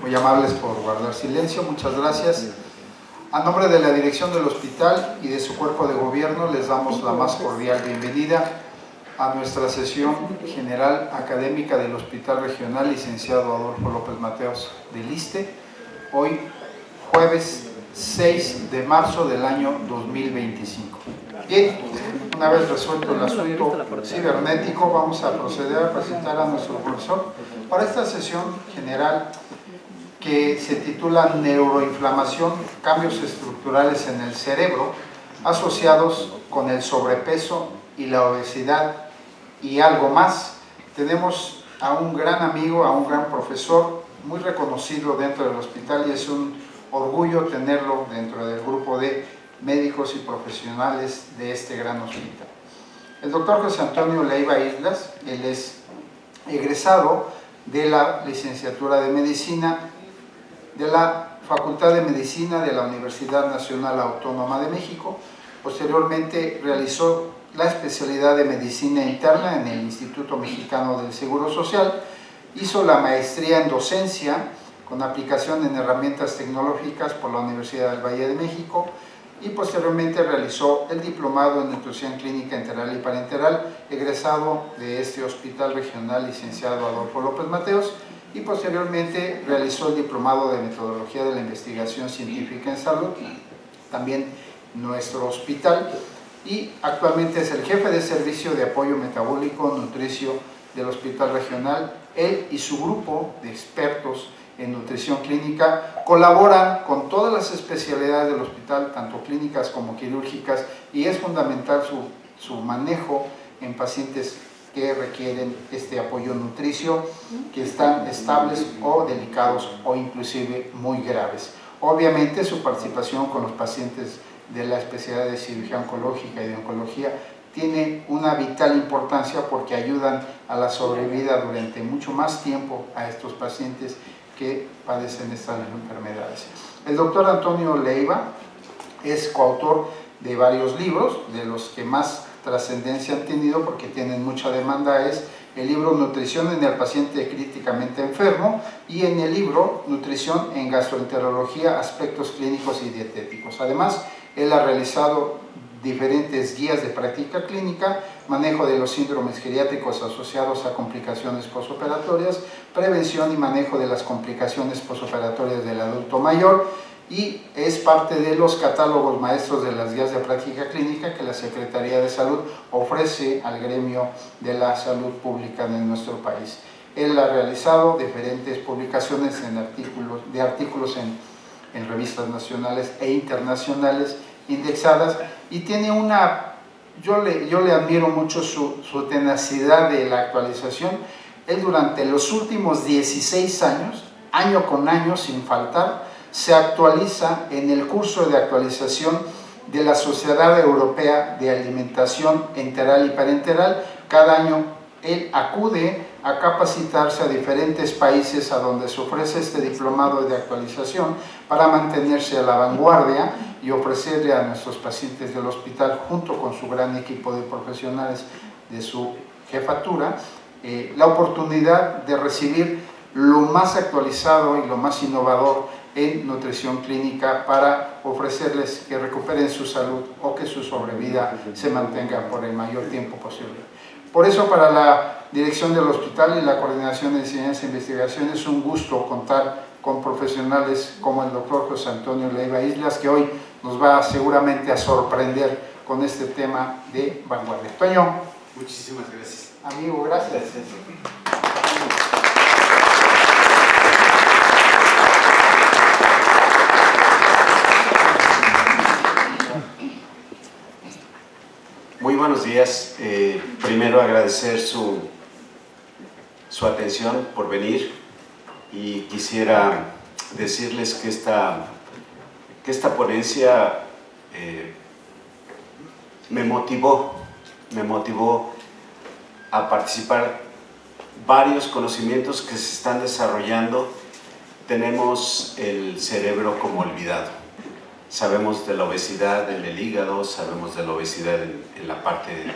Muy amables por guardar silencio, muchas gracias. A nombre de la dirección del hospital y de su cuerpo de gobierno les damos la más cordial bienvenida a nuestra sesión general académica del Hospital Regional Licenciado Adolfo López Mateos del ISSSTE, hoy jueves 6 de marzo del año 2025. Bien, una vez resuelto el asunto cibernético, vamos a proceder a presentar a nuestro profesor para esta sesión general que se titula Neuroinflamación, cambios estructurales en el cerebro asociados con el sobrepeso y la obesidad y algo más. Tenemos a un gran amigo, a un gran profesor, muy reconocido dentro del hospital, y es un orgullo tenerlo dentro del grupo de médicos y profesionales de este gran hospital. El doctor José Antonio Leiva Islas, él es egresado de la licenciatura de Medicina de la Facultad de Medicina de la Universidad Nacional Autónoma de México. Posteriormente realizó la especialidad de Medicina Interna en el Instituto Mexicano del Seguro Social, hizo la maestría en docencia con aplicación en herramientas tecnológicas por la Universidad del Valle de México y posteriormente realizó el diplomado en Nutrición Clínica Enteral y Parenteral, egresado de este Hospital Regional Licenciado Adolfo López Mateos, y posteriormente realizó el diplomado de Metodología de la Investigación Científica en Salud, también nuestro hospital, y actualmente es el jefe de servicio de apoyo metabólico nutricio del Hospital Regional. Él y su grupo de expertos en nutrición clínica colaboran con todas las especialidades del hospital, tanto clínicas como quirúrgicas, y es fundamental su manejo en pacientes que requieren este apoyo nutricio, que están estables o delicados o inclusive muy graves. Obviamente su participación con los pacientes de la especialidad de cirugía oncológica y de oncología tiene una vital importancia porque ayudan a la sobrevida durante mucho más tiempo a estos pacientes que padecen estas enfermedades. El doctor Antonio Leiva es coautor de varios libros, de los que más trascendencia han tenido porque tienen mucha demanda es el libro Nutrición en el paciente críticamente enfermo y en el libro Nutrición en gastroenterología, aspectos clínicos y dietéticos. Además, él ha realizado diferentes guías de práctica clínica, manejo de los síndromes geriátricos asociados a complicaciones posoperatorias, prevención y manejo de las complicaciones posoperatorias del adulto mayor, y es parte de los catálogos maestros de las guías de práctica clínica que la Secretaría de Salud ofrece al gremio de la salud pública de nuestro país. Él ha realizado diferentes publicaciones en artículos en revistas nacionales e internacionales indexadas, y tiene yo le admiro mucho su tenacidad de la actualización. Él durante los últimos 16 años, año con año sin faltar, se actualiza en el curso de actualización de la Sociedad Europea de Alimentación Enteral y Parenteral. Cada año él acude a capacitarse a diferentes países a donde se ofrece este diplomado de actualización para mantenerse a la vanguardia y ofrecerle a nuestros pacientes del hospital, junto con su gran equipo de profesionales de su jefatura, la oportunidad de recibir lo más actualizado y lo más innovador en nutrición clínica para ofrecerles que recuperen su salud o que su sobrevida se mantenga por el mayor tiempo posible. Por eso, para la dirección del hospital y la coordinación de enseñanza e investigación, es un gusto contar con profesionales como el doctor José Antonio Leiva Islas, que hoy nos va seguramente a sorprender con este tema de vanguardia. Toño. Muchísimas gracias. Amigo, gracias. Muy buenos días. Primero agradecer su atención por venir, y quisiera decirles que esta ponencia me motivó a participar. Varios conocimientos que se están desarrollando. Tenemos el cerebro como olvidado. Sabemos de la obesidad en el hígado, sabemos de la obesidad en la parte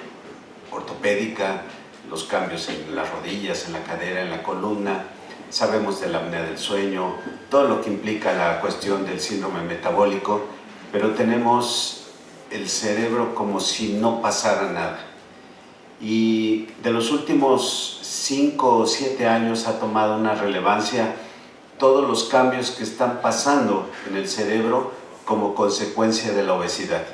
ortopédica, los cambios en las rodillas, en la cadera, en la columna, sabemos de la apnea del sueño, todo lo que implica la cuestión del síndrome metabólico, pero tenemos el cerebro como si no pasara nada. Y de los últimos 5 o 7 años ha tomado una relevancia todos los cambios que están pasando en el cerebro como consecuencia de la obesidad.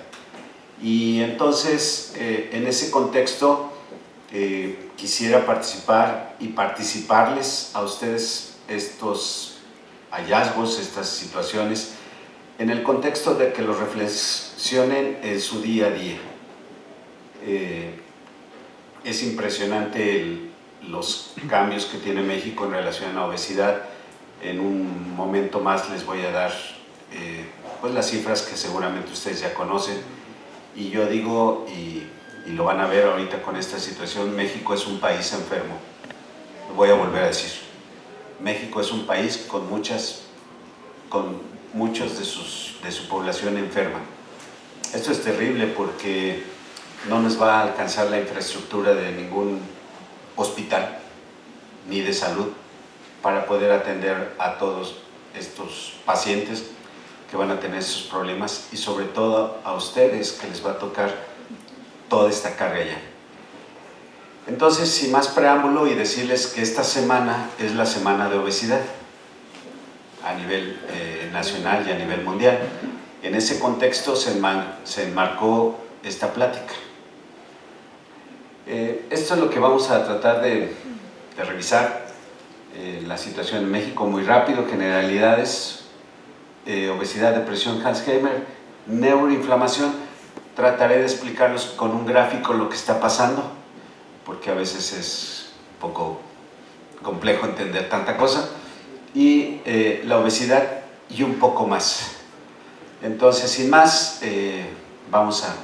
Y entonces, en ese contexto, quisiera participar y participarles a ustedes estos hallazgos, estas situaciones, en el contexto de que los reflexionen en su día a día. Es impresionante los cambios que tiene México en relación a la obesidad. En un momento más les voy a dar pues las cifras que seguramente ustedes ya conocen. Y yo digo, y lo van a ver ahorita con esta situación, México es un país enfermo. Lo voy a volver a decir. México es un país con muchos de su población enferma. Esto es terrible porque no nos va a alcanzar la infraestructura de ningún hospital ni de salud para poder atender a todos estos pacientes que van a tener esos problemas y sobre todo a ustedes que les va a tocar toda esta carga ya. Entonces, sin más preámbulo, y decirles que esta semana es la semana de obesidad a nivel nacional y a nivel mundial. En ese contexto se enmarcó esta plática. Esto es lo que vamos a tratar de revisar. La situación en México muy rápido, generalidades, obesidad, depresión, Alzheimer, neuroinflamación. Trataré de explicarles con un gráfico lo que está pasando, porque a veces es un poco complejo entender tanta cosa, y la obesidad y un poco más. Entonces, sin más, vamos a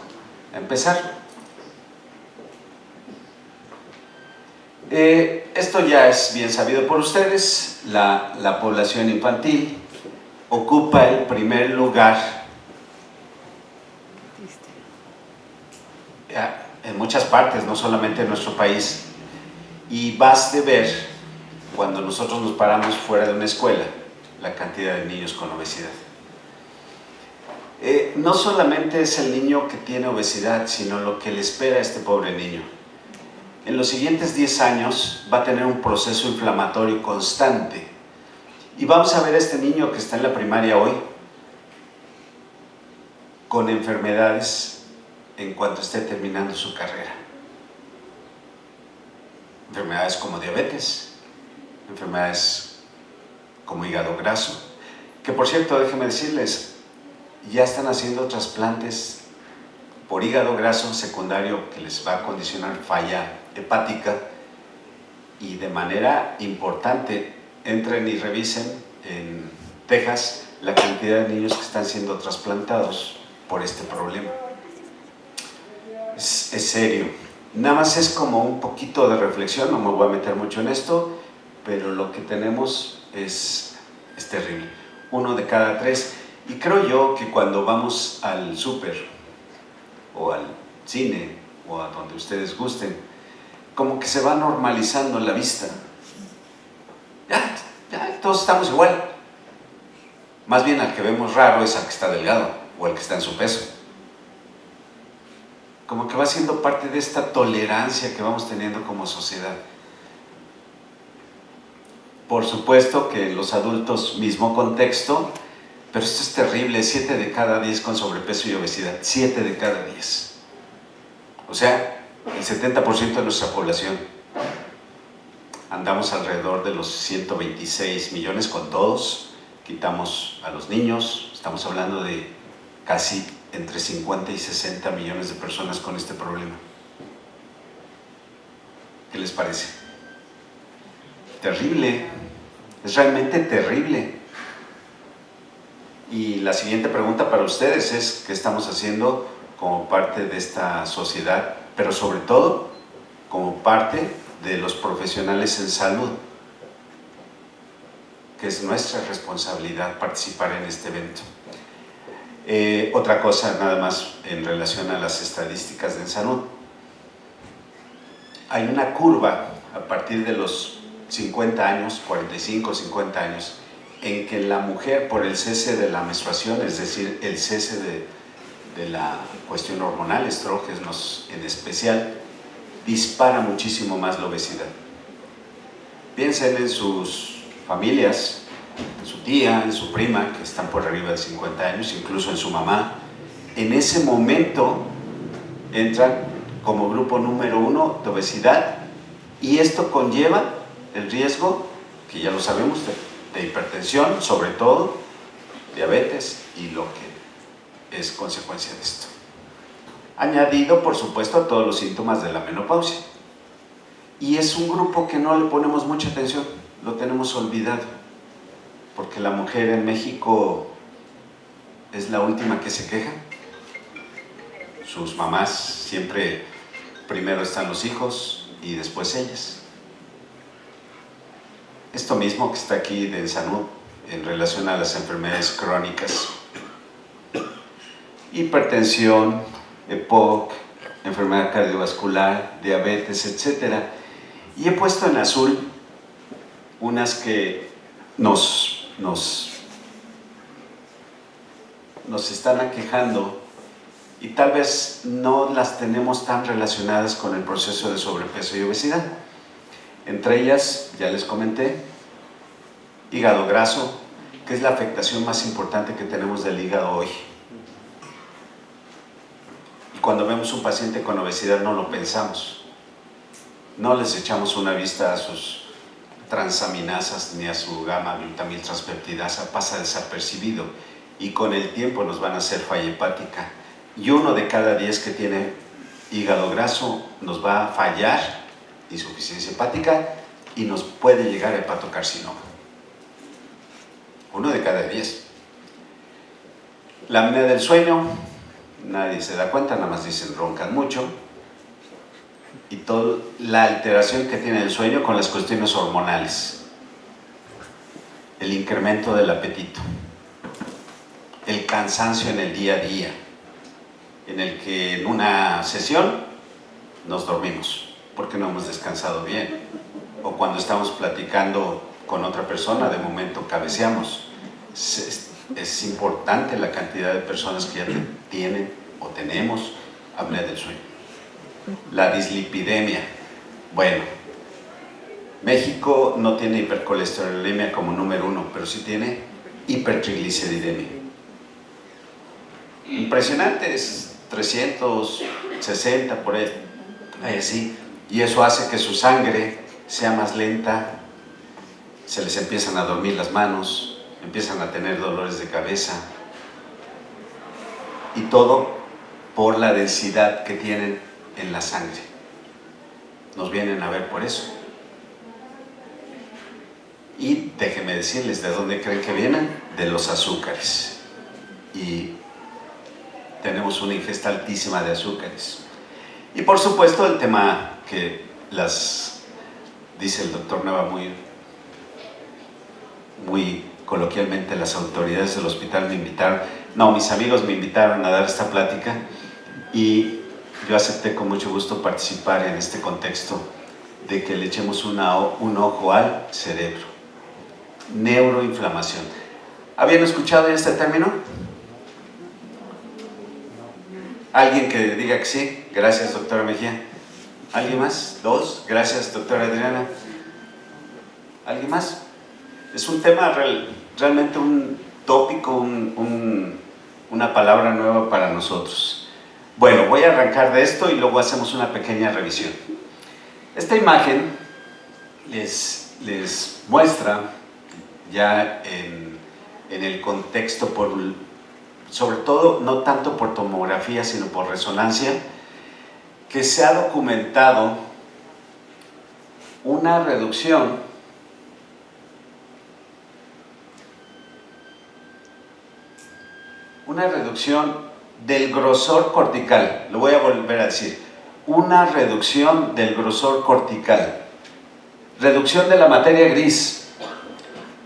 empezar. Esto ya es bien sabido por ustedes. La población infantil ocupa el primer lugar en muchas partes, no solamente en nuestro país, y baste ver cuando nosotros nos paramos fuera de una escuela la cantidad de niños con obesidad. No solamente es el niño que tiene obesidad, sino lo que le espera a este pobre niño. En los siguientes 10 años va a tener un proceso inflamatorio constante. Y vamos a ver a este niño que está en la primaria hoy con enfermedades en cuanto esté terminando su carrera. Enfermedades como diabetes, enfermedades como hígado graso, que por cierto, déjenme decirles, ya están haciendo trasplantes por hígado graso secundario que les va a condicionar falla hepática, y de manera importante entren y revisen en Texas la cantidad de niños que están siendo trasplantados por este problema. Es serio. Nada más es como un poquito de reflexión, no me voy a meter mucho en esto, pero lo que tenemos es terrible. 1 de cada 3. Y creo yo que cuando vamos al súper o al cine o a donde ustedes gusten, como que se va normalizando la vista. Ya, todos estamos igual. Más bien al que vemos raro es al que está delgado o al que está en su peso. Como que va siendo parte de esta tolerancia que vamos teniendo como sociedad. Por supuesto que los adultos, mismo contexto, pero esto es terrible, 7 de cada 10 con sobrepeso y obesidad, 7 de cada 10. O sea, el 70% de nuestra población. Andamos alrededor de los 126 millones con todos, quitamos a los niños, estamos hablando de casi entre 50 y 60 millones de personas con este problema. ¿Qué les parece? Terrible, es realmente terrible. Y la siguiente pregunta para ustedes es: ¿qué estamos haciendo como parte de esta sociedad, pero sobre todo como parte de los profesionales en salud, que es nuestra responsabilidad participar en este evento? Otra cosa nada más en relación a las estadísticas de salud. Hay una curva a partir de los 50 años, 45, 50 años, en que la mujer, por el cese de la menstruación, es decir, el cese de la cuestión hormonal, estrógenos en especial, dispara muchísimo más la obesidad. Piensen en sus familias, en su tía, en su prima, que están por arriba de 50 años, incluso en su mamá. En ese momento entran como grupo número 1 de obesidad, y esto conlleva el riesgo, que ya lo sabemos, de hipertensión, sobre todo, diabetes y lo que es consecuencia de esto. Añadido, por supuesto, a todos los síntomas de la menopausia. Y es un grupo que no le ponemos mucha atención, lo tenemos olvidado, porque la mujer en México es la última que se queja. Sus mamás siempre, primero están los hijos y después ellas. Esto mismo que está aquí de salud en relación a las enfermedades crónicas, hipertensión, EPOC, enfermedad cardiovascular, diabetes, etc. Y he puesto en azul unas que nos están aquejando y tal vez no las tenemos tan relacionadas con el proceso de sobrepeso y obesidad. Entre ellas, ya les comenté, hígado graso, que es la afectación más importante que tenemos del hígado hoy. Y cuando vemos un paciente con obesidad no lo pensamos. No les echamos una vista a sus transaminasas ni a su gamma glutamil transpeptidasa, pasa desapercibido y con el tiempo nos van a hacer falla hepática. Y 1 de cada 10 que tiene hígado graso nos va a fallar, insuficiencia hepática, y nos puede llegar a hepatocarcinoma. 1 de cada 10. La apnea del sueño, nadie se da cuenta, nada más dicen roncan mucho. Y toda la alteración que tiene el sueño con las cuestiones hormonales. El incremento del apetito. El cansancio en el día a día, en el que en una sesión nos dormimos porque no hemos descansado bien, o cuando estamos platicando con otra persona, de momento cabeceamos. Es importante la cantidad de personas que ya tienen o tenemos apnea del sueño. La dislipidemia. Bueno, México no tiene hipercolesterolemia como número 1, pero sí tiene hipertrigliceridemia. Impresionante, es 360 por ahí, así. Y eso hace que su sangre sea más lenta, se les empiezan a dormir las manos, empiezan a tener dolores de cabeza, y todo por la densidad que tienen en la sangre. Nos vienen a ver por eso. Y déjenme decirles, ¿de dónde creen que vienen? De los azúcares. Y tenemos una ingesta altísima de azúcares. Y por supuesto el tema que dice el doctor Nava muy coloquialmente, las autoridades del hospital me invitaron, mis amigos me invitaron a dar esta plática y yo acepté con mucho gusto participar en este contexto de que le echemos un ojo al cerebro. Neuroinflamación. ¿Habían escuchado ya este término? ¿Alguien que diga que sí? Gracias, doctora Mejía. ¿Alguien más? 2. Gracias, doctora Adriana. ¿Alguien más? Es un tema realmente un tópico, una palabra nueva para nosotros. Bueno, voy a arrancar de esto y luego hacemos una pequeña revisión. Esta imagen les muestra ya en el contexto, sobre todo no tanto por tomografía sino por resonancia, que se ha documentado una reducción del grosor cortical. Lo voy a volver a decir, una reducción del grosor cortical, reducción de la materia gris,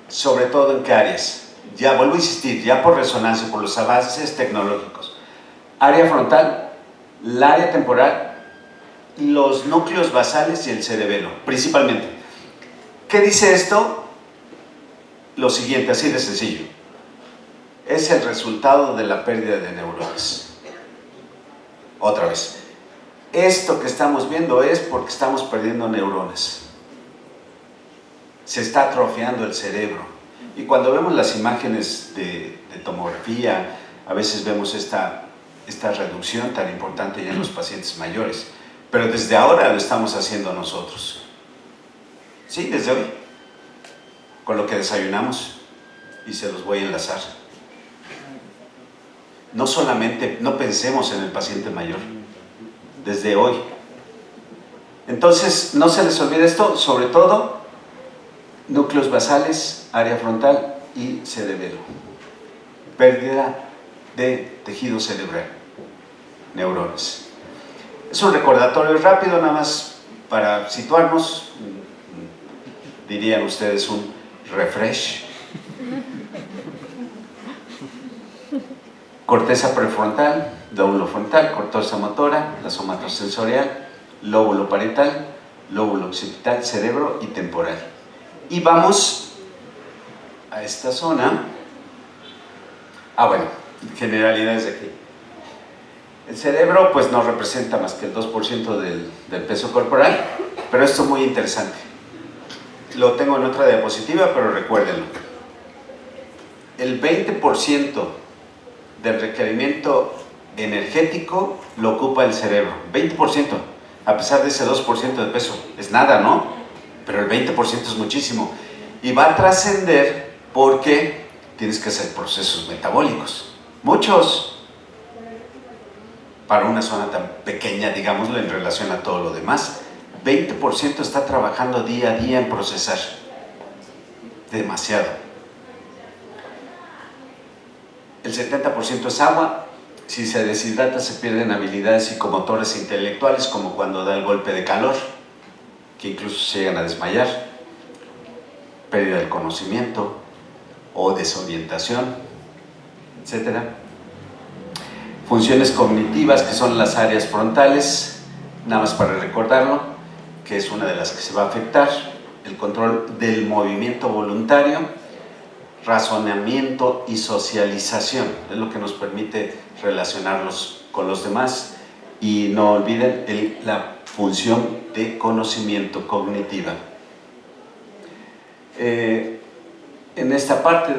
sobre todo en qué áreas. Ya vuelvo a insistir, ya por resonancia, por los avances tecnológicos, área frontal, el área temporal, los núcleos basales y el cerebelo, principalmente. ¿Qué dice esto? Lo siguiente, así de sencillo. Es el resultado de la pérdida de neuronas. Otra vez. Esto que estamos viendo es porque estamos perdiendo neuronas. Se está atrofiando el cerebro. Y cuando vemos las imágenes de tomografía, a veces vemos esta reducción tan importante ya en los pacientes mayores. Pero desde ahora lo estamos haciendo nosotros. Sí, desde hoy. Con lo que desayunamos. Y se los voy a enlazar. No solamente, no pensemos en el paciente mayor. Desde hoy. Entonces, no se les olvide esto, sobre todo núcleos basales, área frontal y cerebelo. Pérdida de tejido cerebral, neuronas. Es un recordatorio rápido, nada más para situarnos, dirían ustedes un refresh. Corteza prefrontal, lóbulo frontal, corteza motora, la somatosensorial, lóbulo parietal, lóbulo occipital, cerebro y temporal. Y vamos a esta zona. Bueno, generalidades de aquí. El cerebro pues no representa más que el 2% del peso corporal, pero esto es muy interesante. Lo tengo en otra diapositiva, pero recuérdenlo. El 20% del requerimiento energético lo ocupa el cerebro. 20%, a pesar de ese 2% de peso. Es nada, ¿no? Pero el 20% es muchísimo. Y va a trascender porque tienes que hacer procesos metabólicos. Muchos. Para una zona tan pequeña, digámoslo, en relación a todo lo demás. 20% está trabajando día a día en procesar. Demasiado. El 70% es agua. Si se deshidrata se pierden habilidades psicomotores e intelectuales, como cuando da el golpe de calor, que incluso se llegan a desmayar, pérdida del conocimiento o desorientación, etc. Funciones cognitivas, que son las áreas frontales, nada más para recordarlo, que es una de las que se va a afectar, el control del movimiento voluntario, razonamiento y socialización, es lo que nos permite relacionarnos con los demás, y no olviden la función de conocimiento cognitiva. En esta parte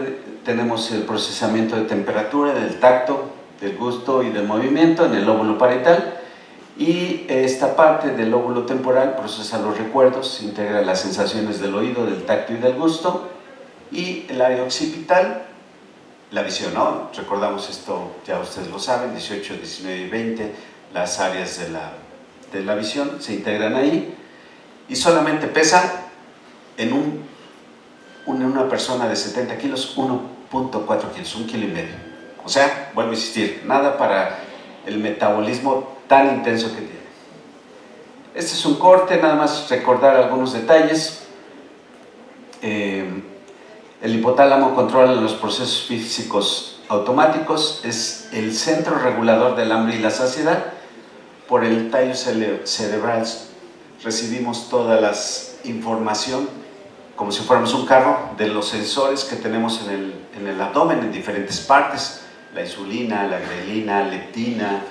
tenemos el procesamiento de temperatura, del tacto, del gusto y del movimiento en el lóbulo parietal, y esta parte del lóbulo temporal procesa los recuerdos, integra las sensaciones del oído, del tacto y del gusto, y el área occipital, la visión, ¿no? Recordamos esto, ya ustedes lo saben, 18, 19 y 20, las áreas de la visión se integran ahí, y solamente pesa en una persona de 70 kilos 1.4 kilos, 1,5 kilos. O sea, vuelvo a insistir, nada para el metabolismo tan intenso que tiene. Este es un corte, nada más recordar algunos detalles. El hipotálamo controla los procesos físicos automáticos, es el centro regulador del hambre y la saciedad. Por el tallo cerebral recibimos toda la información, como si fuéramos un carro, de los sensores que tenemos en el abdomen, en diferentes partes, la insulina, la grelina, leptina,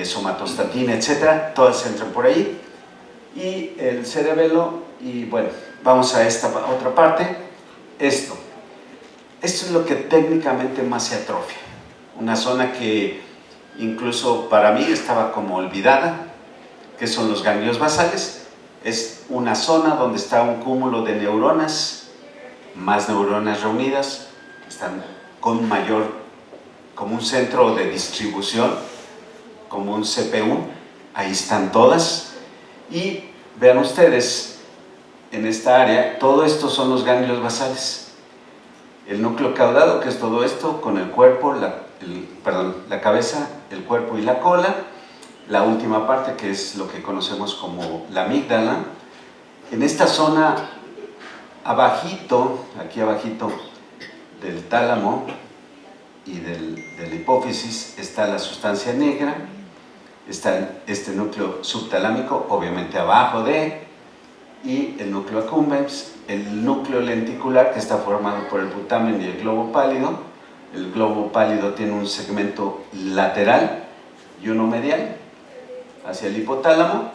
somatostatina, etc. Todas entran por ahí. Y el cerebelo, y bueno, vamos a esta otra parte. Esto es lo que técnicamente más se atrofia. Una zona que incluso para mí estaba como olvidada, que son los ganglios basales. Es una zona donde está un cúmulo de neuronas, más neuronas reunidas, están con como un centro de distribución, como un CPU, ahí están todas. Y vean ustedes, en esta área, todo esto son los ganglios basales. El núcleo caudado, que es todo esto, con el cuerpo, la cabeza, el cuerpo y la cola. La última parte, que es lo que conocemos como la amígdala. En esta zona, abajito, aquí abajito del tálamo y de la hipófisis, está la sustancia negra, está este núcleo subtalámico, obviamente abajo de, y el núcleo accumbens, el núcleo lenticular que está formado por el putamen y el globo pálido. El globo pálido tiene un segmento lateral y uno medial hacia el hipotálamo,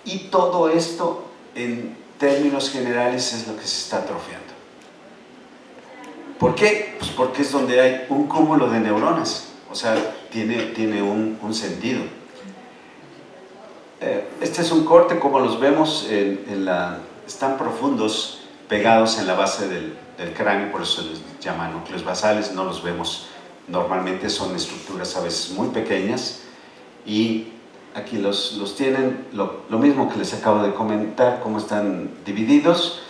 y todo esto en términos generales es lo que se está atrofiando. ¿Por qué? Pues porque es donde hay un cúmulo de neuronas, o sea, tiene un sentido. Este es un corte, como los vemos, están profundos, pegados en la base del cráneo, por eso les llaman núcleos basales. No los vemos normalmente, son estructuras a veces muy pequeñas, y aquí los tienen, lo mismo que les acabo de comentar, cómo están divididos,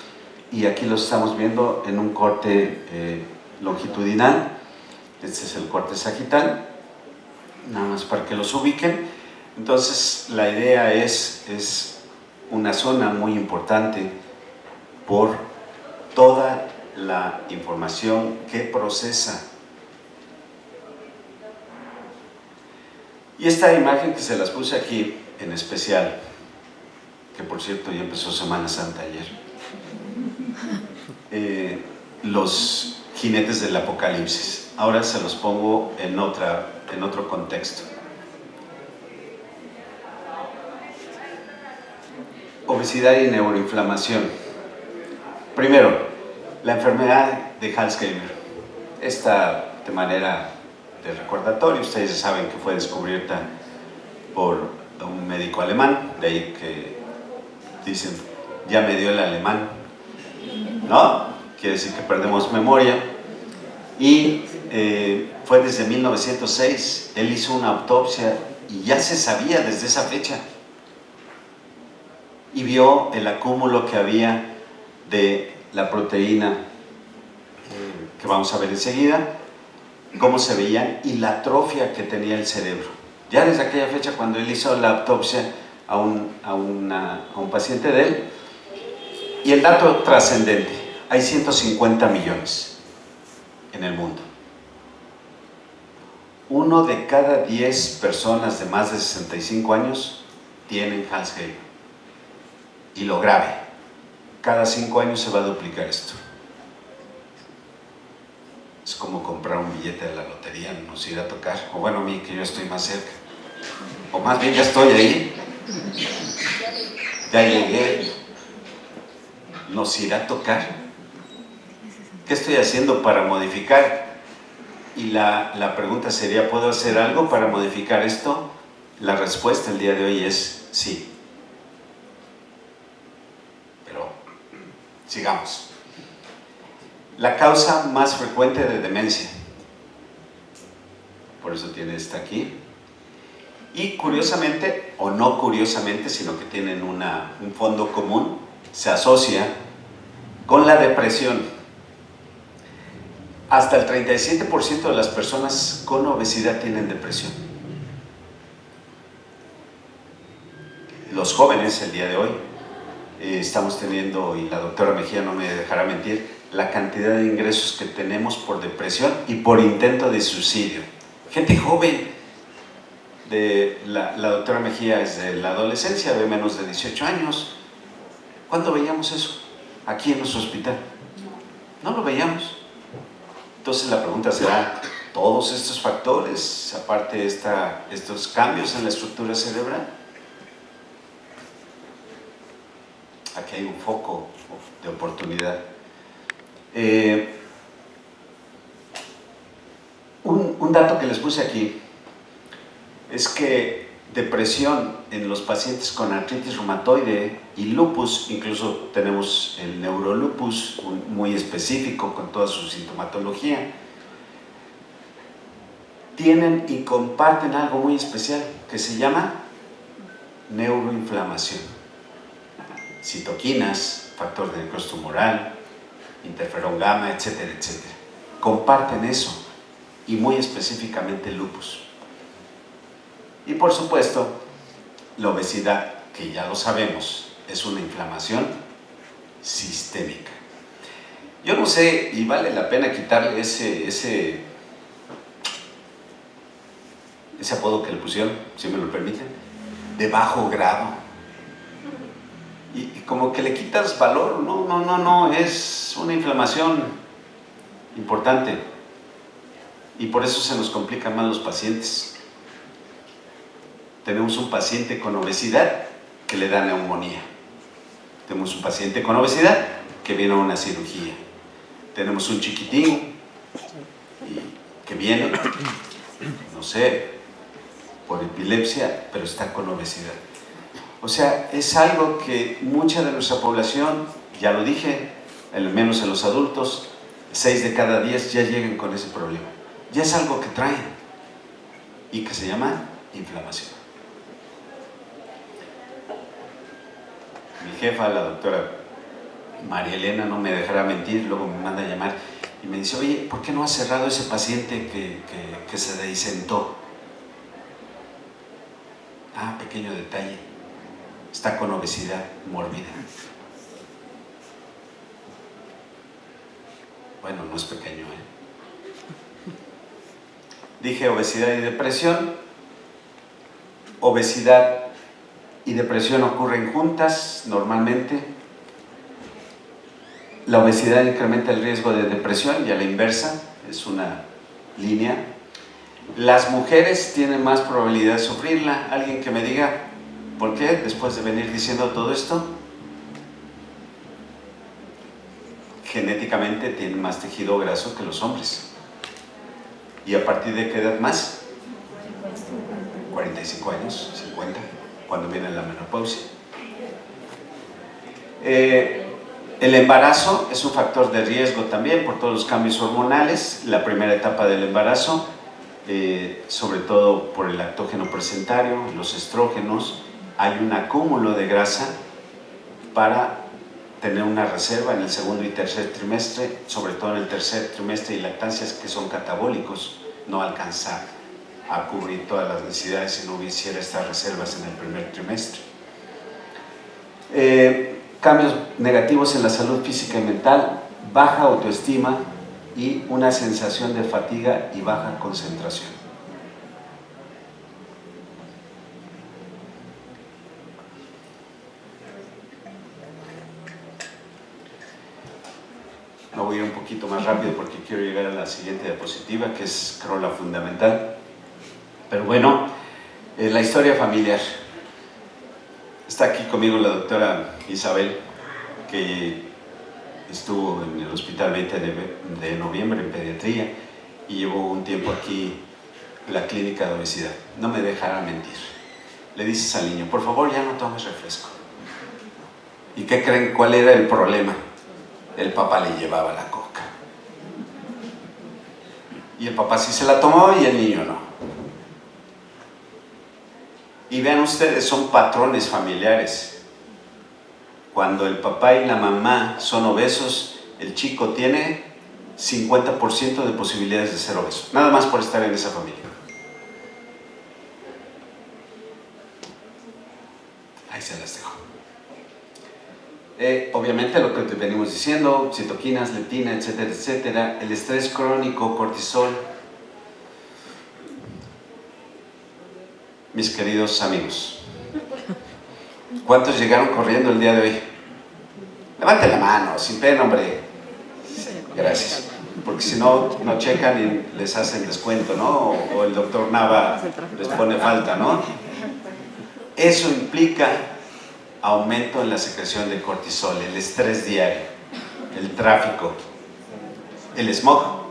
y aquí los estamos viendo en un corte longitudinal. Este es el corte sagital, nada más para que los ubiquen. Entonces la idea es una zona muy importante por toda la información que procesa. Y esta imagen que se las puse aquí en especial, que por cierto ya empezó Semana Santa ayer, los jinetes del apocalipsis. Ahora se los pongo en otro contexto. Obesidad y neuroinflamación. Primero, la enfermedad de Alzheimer. Esta, de manera de recordatorio, ustedes saben que fue descubierta por un médico alemán, de ahí que dicen, ya me dio el alemán, ¿no? Quiere decir que perdemos memoria. Y fue desde 1906, él hizo una autopsia y ya se sabía desde esa fecha, y vio el acúmulo que había de la proteína que vamos a ver enseguida, cómo se veían, y la atrofia que tenía el cerebro. Ya desde aquella fecha, cuando él hizo la autopsia a un paciente de él, y el dato trascendente, hay 150 millones en el mundo. 1 de cada 10 personas de más de 65 años tienen Alzheimer. Y lo grave, cada 5 años se va a duplicar esto. Es como comprar un billete de la lotería, nos irá a tocar. O bueno, a mí, que yo estoy más cerca. O más bien ya estoy ahí. Ya llegué. ¿Nos irá a tocar? ¿Qué estoy haciendo para modificar? Y la pregunta sería, ¿puedo hacer algo para modificar esto? La respuesta el día de hoy es sí. Pero sigamos. La causa más frecuente de demencia. Por eso tiene esta aquí. Y curiosamente, o no curiosamente, sino que tienen un fondo común, se asocia con la depresión. Hasta el 37% de las personas con obesidad tienen depresión. Los jóvenes el día de hoy estamos teniendo, y la doctora Mejía no me dejará mentir, la cantidad de ingresos que tenemos por depresión y por intento de suicidio. Gente joven, la doctora Mejía es de la adolescencia, de menos de 18 años. ¿Cuándo veíamos eso? Aquí en nuestro hospital. No lo veíamos. Entonces la pregunta será, ¿todos estos factores, aparte estos cambios en la estructura cerebral? Aquí hay un foco de oportunidad. Un dato que les puse aquí es que depresión en los pacientes con artritis reumatoide y lupus, incluso tenemos el neurolupus muy específico con toda su sintomatología, tienen y comparten algo muy especial que se llama neuroinflamación. Citoquinas, factor de necrosis tumoral, interferón gamma, etcétera, etcétera. Comparten eso, y muy específicamente el lupus. Y por supuesto, la obesidad, que ya lo sabemos, es una inflamación sistémica. Yo no sé, y vale la pena quitarle ese apodo que le pusieron, si me lo permiten, de bajo grado. y como que le quitas valor. No, es una inflamación importante y por eso se nos complican más los pacientes. Tenemos un paciente con obesidad que le da neumonía. Tenemos un paciente con obesidad que viene a una cirugía. Tenemos un chiquitín que viene, no sé, por epilepsia, pero está con obesidad. O sea, es algo que mucha de nuestra población, ya lo dije, al menos en los adultos, 6 de cada 10 ya llegan con ese problema. Ya es algo que traen y que se llama inflamación. Mi jefa, la doctora María Elena, no me dejará mentir, luego me manda a llamar y me dice, oye, ¿por qué no has cerrado ese paciente que se dehiscentó? Ah, pequeño detalle, está con obesidad mórbida. Bueno, no es pequeño, ¿eh? Dije obesidad y depresión. Obesidad y depresión ocurren juntas normalmente. La obesidad incrementa el riesgo de depresión y a la inversa, es una línea. Las mujeres tienen más probabilidad de sufrirla. ¿Alguien que me diga por qué después de venir diciendo todo esto? Genéticamente tienen más tejido graso que los hombres. ¿Y a partir de qué edad más? 45 años, 50, cuando viene la menopausia. El embarazo es un factor de riesgo también por todos los cambios hormonales. La primera etapa del embarazo, sobre todo por el lactógeno placentario, los estrógenos, hay un acúmulo de grasa para tener una reserva en el segundo y tercer trimestre, sobre todo en el tercer trimestre, y lactancias que son catabólicos, no alcanza a cubrir todas las necesidades si no hubiera estas reservas en el primer trimestre. Cambios negativos en la salud física y mental, baja autoestima y una sensación de fatiga y baja concentración. Me voy a ir un poquito más rápido porque quiero llegar a la siguiente diapositiva, que es, creo, la fundamental. Pero bueno, la historia familiar. Está aquí conmigo la doctora Isabel, que estuvo en el hospital 20 de noviembre en pediatría y llevó un tiempo aquí la clínica de obesidad. No me dejará mentir. Le dices al niño, por favor, ya no tomes refresco. ¿Y qué creen? ¿Cuál era el problema? El papá le llevaba la coca. Y el papá sí se la tomó y el niño no. Y vean ustedes, son patrones familiares. Cuando el papá y la mamá son obesos, el chico tiene 50% de posibilidades de ser obeso, nada más por estar en esa familia. Ahí se las dejo. Obviamente lo que te venimos diciendo, citoquinas, leptina, etcétera, etcétera, el estrés crónico, cortisol. Mis queridos amigos, ¿cuántos llegaron corriendo el día de hoy? Levanten la mano, sin pena, hombre. Gracias. Porque si no, no checan y les hacen descuento, ¿no? O el doctor Nava les pone falta, ¿no? Eso implica aumento en la secreción de cortisol, el estrés diario, el tráfico, el smog.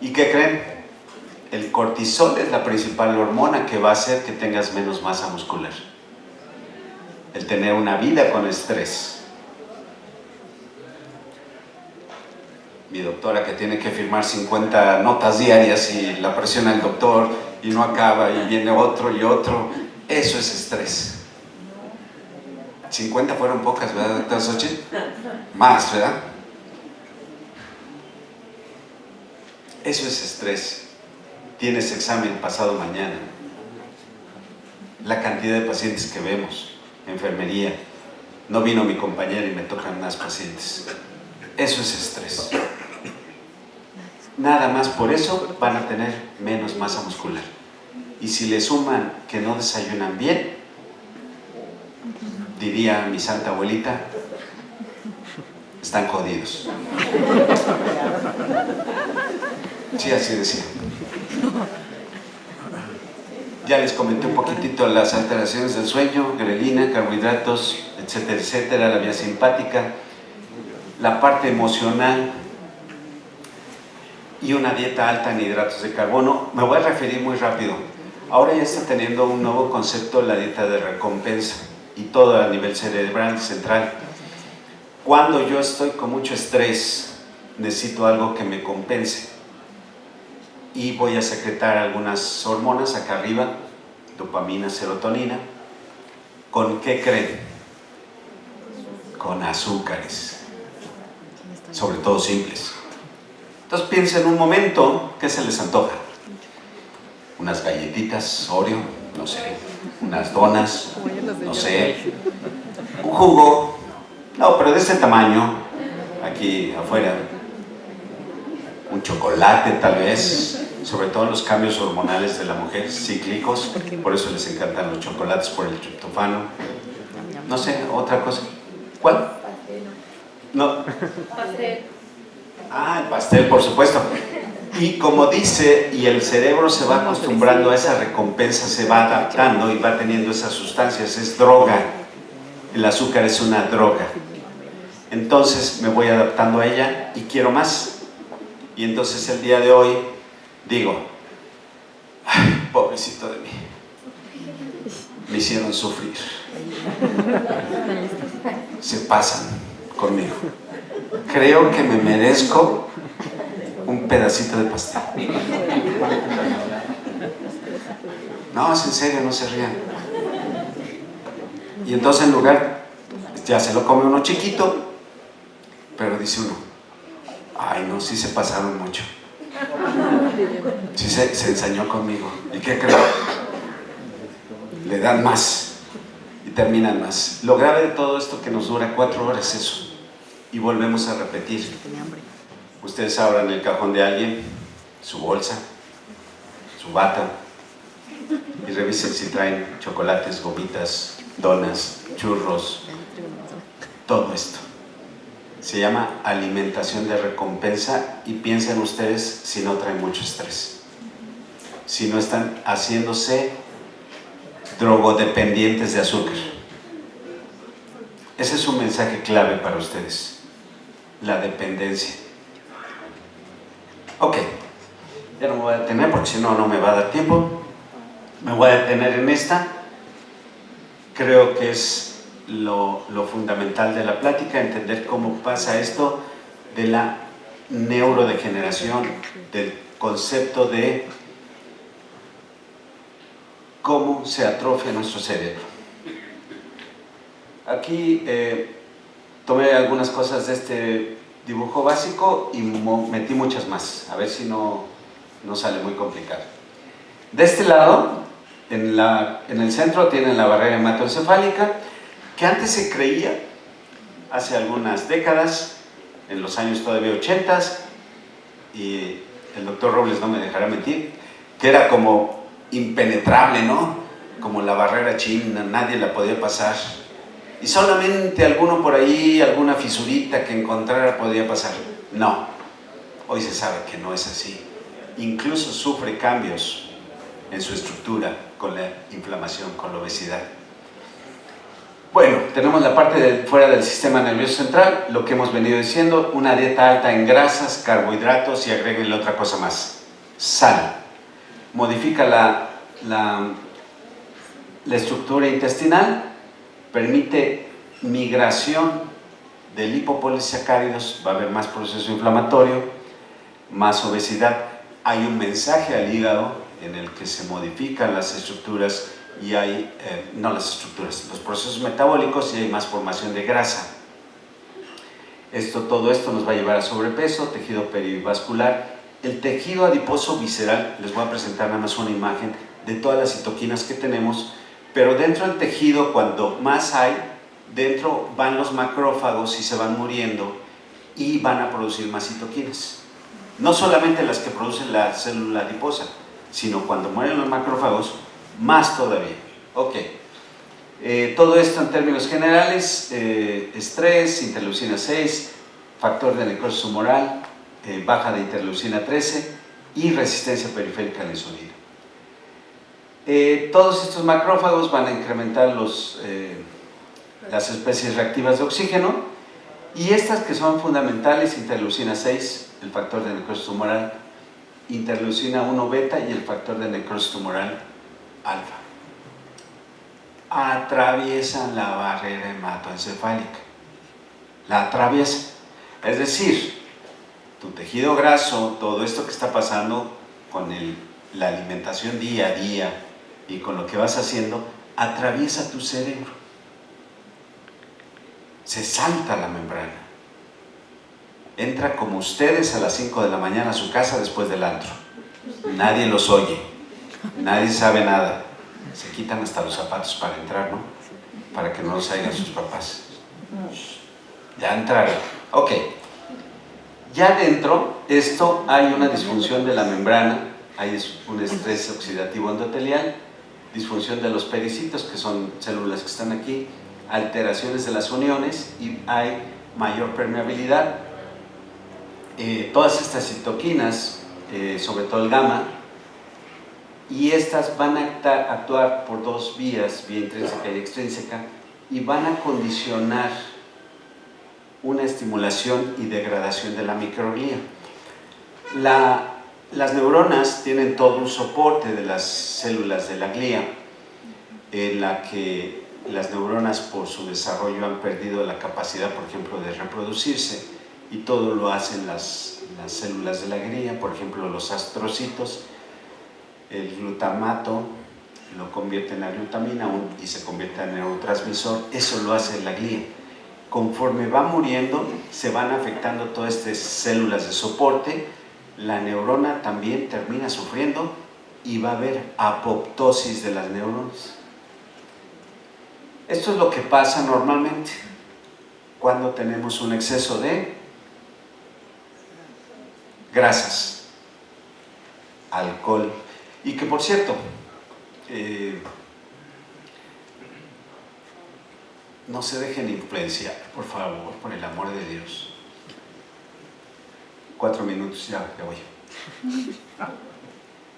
¿Y qué creen? El cortisol es la principal hormona que va a hacer que tengas menos masa muscular. El tener una vida con estrés. Mi doctora, que tiene que firmar 50 notas diarias y la presiona el doctor y no acaba y viene otro y otro, eso es estrés. 50 fueron pocas, ¿verdad, doctora Xochitl? Más, ¿verdad? Eso es estrés. Tienes examen pasado mañana. La cantidad de pacientes que vemos, enfermería, no vino mi compañera y me tocan más pacientes. Eso es estrés. Nada más por eso van a tener menos masa muscular. y si le suman que no desayunan bien, diría mi santa abuelita, están jodidos. Sí, así decía. Ya les comenté un poquitito las alteraciones del sueño, grelina, carbohidratos, etcétera, etcétera, la vía simpática, la parte emocional y una dieta alta en hidratos de carbono. Me voy a referir muy rápido. Ahora ya está teniendo un nuevo concepto la dieta de recompensa y todo a nivel cerebral, central. Cuando yo estoy con mucho estrés, necesito algo que me compense y voy a secretar algunas hormonas acá arriba, dopamina, serotonina. ¿Con qué creen? Con azúcares, sobre todo simples. Entonces piensen un momento, ¿qué se les antoja? Unas galletitas Oreo, no sé, unas donas, no sé, un jugo, no, pero de este tamaño, aquí afuera, un chocolate tal vez, sobre todo los cambios hormonales de la mujer, cíclicos, por eso les encantan los chocolates por el triptofano, no sé, otra cosa. ¿Cuál? No. Pastel. Ah, el pastel, por supuesto. Y como dice, y el cerebro se va acostumbrando a esa recompensa, se va adaptando y va teniendo esas sustancias, es droga. El azúcar es una droga. Entonces me voy adaptando a ella y quiero más. Y entonces el día de hoy digo, ay, pobrecito de mí, me hicieron sufrir. Se pasan conmigo. Creo que me merezco un pedacito de pastel. No, es en serio, no se rían. Y entonces en lugar, ya se lo come uno chiquito, pero dice uno, ay no, sí se pasaron mucho. Sí se ensañó conmigo. ¿Y qué creo? Le dan más y terminan más. Lo grave de todo esto que nos dura 4 horas es eso. Y volvemos a repetir. Ustedes abran el cajón de alguien, su bolsa, su bata, y revisen si traen chocolates, gomitas, donas, churros, todo esto. Se llama alimentación de recompensa y piensen ustedes si no traen mucho estrés, si no están haciéndose drogodependientes de azúcar. Ese es un mensaje clave para ustedes, la dependencia. Ok, ya no me voy a detener porque si no, no me va a dar tiempo. Me voy a detener en esta. Creo que es lo fundamental de la plática, entender cómo pasa esto de la neurodegeneración, del concepto de cómo se atrofia nuestro cerebro. Aquí tomé algunas cosas de este dibujo básico y metí muchas más, a ver si no sale muy complicado. De este lado, en el centro tienen la barrera hematoencefálica, que antes se creía, hace algunas décadas, en los años todavía 80s, y el doctor Robles no me dejará mentir, que era como impenetrable, ¿no? Como la barrera china, nadie la podía pasar. Y solamente alguno por ahí, alguna fisurita que encontrara podía pasar. No, hoy se sabe que no es así. Incluso sufre cambios en su estructura con la inflamación, con la obesidad. Bueno, tenemos la parte de fuera del sistema nervioso central, lo que hemos venido diciendo, una dieta alta en grasas, carbohidratos y agréguenle otra cosa más, sal. Modifica la estructura intestinal, permite migración de lipopolisacáridos, va a haber más proceso inflamatorio, más obesidad. Hay un mensaje al hígado en el que se modifican las estructuras y hay, no las estructuras, los procesos metabólicos y hay más formación de grasa. Todo esto nos va a llevar a sobrepeso, tejido perivascular, el tejido adiposo visceral. Les voy a presentar nada más una imagen de todas las citoquinas que tenemos, pero dentro del tejido, cuando más hay, dentro van los macrófagos y se van muriendo y van a producir más citoquinas. No solamente las que producen la célula adiposa, sino cuando mueren los macrófagos, más todavía. Ok. Todo esto en términos generales: estrés, interleucina 6, factor de necrosis tumoral, baja de interleucina 13 y resistencia periférica a la insulina. Todos estos macrófagos van a incrementar las especies reactivas de oxígeno, y estas que son fundamentales: interleucina 6, el factor de necrosis tumoral, interleucina 1 beta y el factor de necrosis tumoral alfa, atraviesan la barrera hematoencefálica. La atraviesan. Es decir, tu tejido graso, todo esto que está pasando con la alimentación día a día y con lo que vas haciendo, atraviesa tu cerebro. Se salta la membrana. Entra como ustedes a las 5 de la mañana a su casa después del antro. Nadie los oye, nadie sabe nada. Se quitan hasta los zapatos para entrar, ¿no? Para que no los oigan sus papás. Ya entraron. Ok. Ya dentro, esto, hay una disfunción de la membrana, hay un estrés oxidativo endotelial, disfunción de los pericitos, que son células que están aquí, alteraciones de las uniones, y hay mayor permeabilidad. Todas estas citoquinas, sobre todo el gamma, y estas van a actuar por dos vías, vía intrínseca y extrínseca, y van a condicionar una estimulación y degradación de la microglía. Las neuronas tienen todo un soporte de las células de la glía, en la que las neuronas, por su desarrollo, han perdido la capacidad, por ejemplo, de reproducirse, y todo lo hacen las células de la glía. Por ejemplo, los astrocitos, el glutamato lo convierte en la glutamina y se convierte en neurotransmisor. Eso lo hace la glía. Conforme va muriendo, se van afectando todas estas células de soporte. La neurona también termina sufriendo y va a haber apoptosis de las neuronas. Esto es lo que pasa normalmente cuando tenemos un exceso de grasas, alcohol, y que, por cierto, no se dejen influenciar, por favor, por el amor de Dios. 4 minutos, ya voy.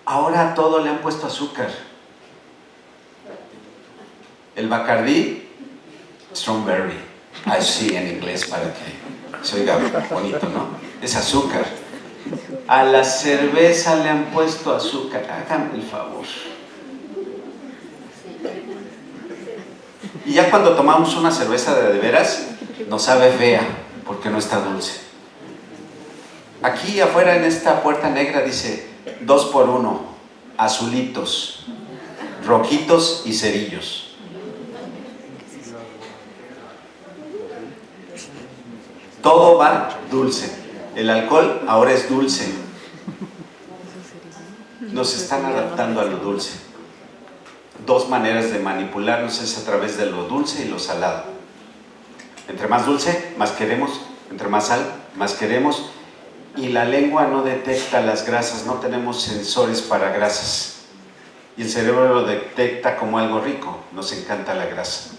Ahora a todo le han puesto azúcar. El Bacardí, Strawberry, así en inglés para que se oiga bonito, ¿no? Es azúcar. A la cerveza le han puesto azúcar. Háganme el favor. Y ya cuando tomamos una cerveza de veras, nos sabe fea, porque no está dulce. Aquí afuera en esta puerta negra dice 2 por 1, azulitos, rojitos y cerillos. Todo va dulce. El alcohol ahora es dulce. Nos están adaptando a lo dulce. Dos maneras de manipularnos es a través de lo dulce y lo salado. Entre más dulce, más queremos. Entre más sal, más queremos. Y la lengua no detecta las grasas, no tenemos sensores para grasas. Y el cerebro lo detecta como algo rico. Nos encanta la grasa.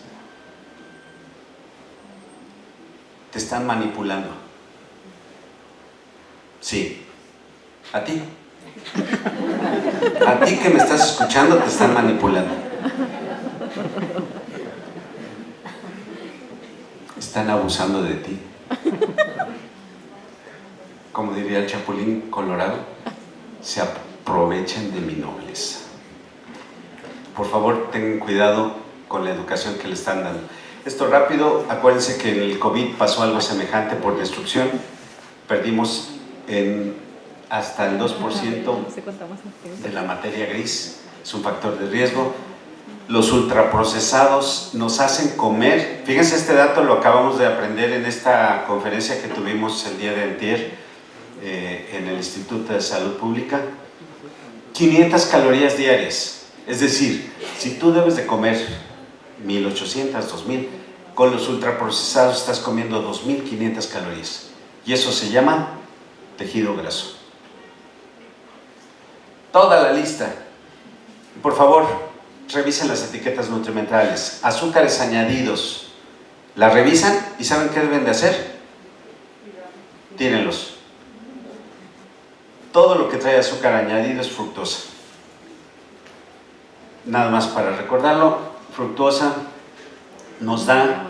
Te están manipulando. Sí. ¿A ti? A ti que me estás escuchando, te están manipulando. Están abusando de ti. Como diría el Chapulín Colorado, se aprovechan de mi nobleza. Por favor, tengan cuidado con la educación que le están dando. Esto rápido, acuérdense que en el COVID pasó algo semejante por destrucción. Perdimos hasta el 2% de la materia gris, es un factor de riesgo. Los ultraprocesados nos hacen comer. Fíjense, este dato lo acabamos de aprender en esta conferencia que tuvimos el día de antier en el Instituto de Salud Pública. 500 calorías diarias. Es decir, si tú debes de comer 1800, 2000, con los ultraprocesados estás comiendo 2500 calorías. Y eso se llama tejido graso. toda la lista. Por favor, revisen las etiquetas nutrimentales. Azúcares añadidos, ¿las revisan? ¿Y saben qué deben de hacer? Tírenlos. Todo lo que trae azúcar añadido es fructosa. Nada más para recordarlo, fructosa nos da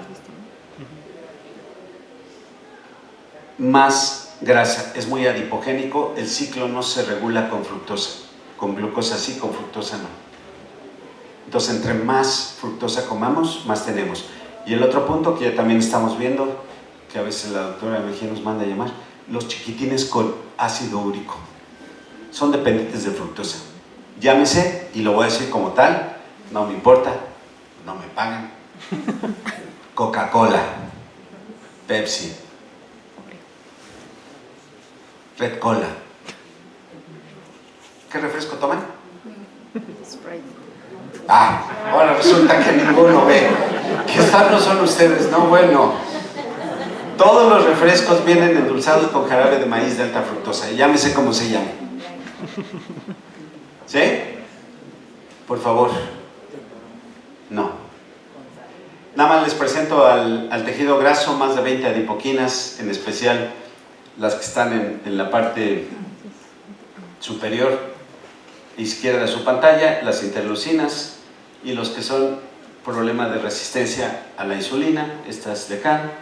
más grasa, es muy adipogénico, el ciclo no se regula con fructosa, con glucosa sí, con fructosa no. Entonces, entre más fructosa comamos, más tenemos. Y el otro punto que ya también estamos viendo, que a veces la doctora Mejía nos manda a llamar, los chiquitines con ácido úrico, son dependientes de fructosa. Llámese, y lo voy a decir como tal, no me importa, no me pagan. Coca-Cola, Pepsi, Red Cola. ¿Qué refresco toman? Sprite. Ahora resulta que ninguno ve. ¿Qué sanos son ustedes? No, bueno. Todos los refrescos vienen endulzados con jarabe de maíz de alta fructosa. Llámese como se llame. ¿Sí? Por favor. No. Nada más les presento al tejido graso, más de 20 adipoquinas, en especial las que están en la parte superior izquierda de su pantalla, las interleucinas, y los que son problemas de resistencia a la insulina, estas de acá.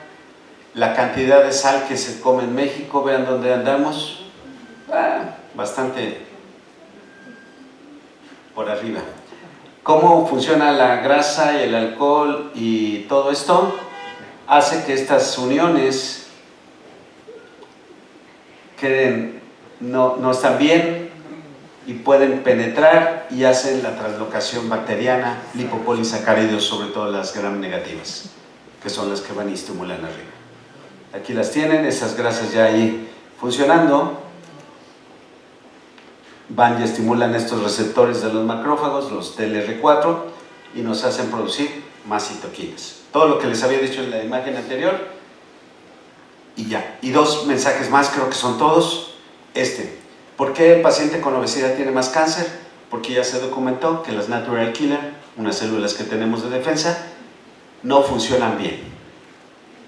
La cantidad de sal que se come en México, vean dónde andamos, bastante por arriba. ¿Cómo funciona la grasa y el alcohol y todo esto? Hace que estas uniones queden, no están bien y pueden penetrar y hacen la translocación bacteriana, lipopolisacáridos, sobre todo las gram negativas, que son las que van y estimulan arriba. Aquí las tienen, esas grasas ya ahí funcionando, van y estimulan estos receptores de los macrófagos, los TLR4, y nos hacen producir más citoquinas. Todo lo que les había dicho en la imagen anterior, y ya. Y dos mensajes más, creo que son todos. ¿Por qué el paciente con obesidad tiene más cáncer? Porque ya se documentó que las natural killer, unas células que tenemos de defensa, no funcionan bien,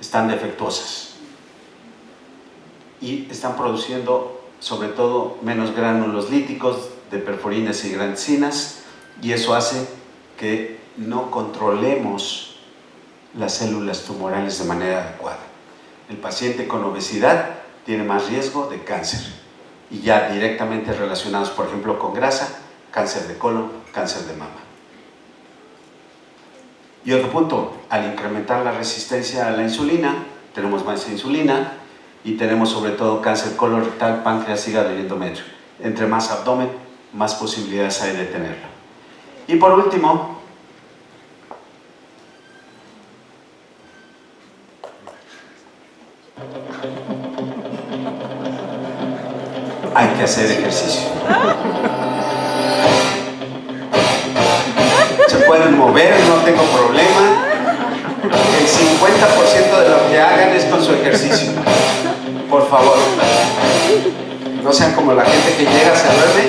están defectuosas y están produciendo sobre todo menos gránulos líticos de perforinas y granicinas, y eso hace que no controlemos las células tumorales de manera adecuada. El paciente con obesidad tiene más riesgo de cáncer, y ya directamente relacionados, por ejemplo, con grasa, cáncer de colon, cáncer de mama. Y otro punto, al incrementar la resistencia a la insulina, tenemos más insulina, y tenemos sobre todo cáncer colorectal, páncreas, hígado y endometrio. Entre más abdomen, más posibilidades hay de tenerlo. Y por último, hay que hacer ejercicio. Se pueden mover, no tengo problema. El 50% de lo que hagan es con su ejercicio. Por favor, no sean como la gente que llega, se duerme